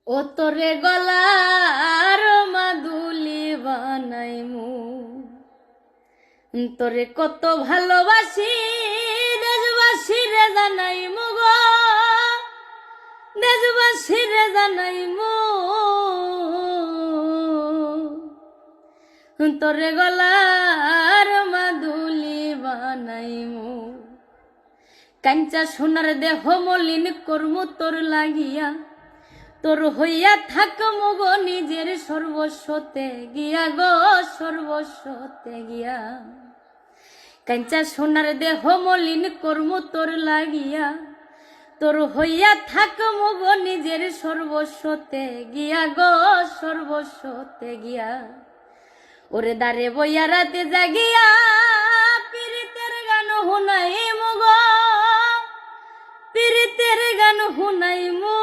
ও তোরে গলার মাদুলি বানাইমু, তোরে কত ভালোবাসি দেশবাসী রে জানাইমু গো, দেশবাসী রে জানাইমু। তোরে গলার মাদুলি বানাইমু, কাঞ্চা সোনার দেহ মলিন করমু তোর লাগিয়া, তোর হইয়া থাকমু গো নিজের সর্বস্বতে গিয়া গো, সর্বস্বতে গিয়া। কাঞ্চা সোনার দেহ মলিন করমু তোর লাগিয়া, তোর হইয়া থাকমু গো নিজের সর্বস্বতে গিয়া গো, সর্বস্বতে গিয়া। ওরে দারে বইয়া রাতে জাগিয়া পীড়িতের গান হুনাইমু গো, পীড়িতের গান হুনাইমু।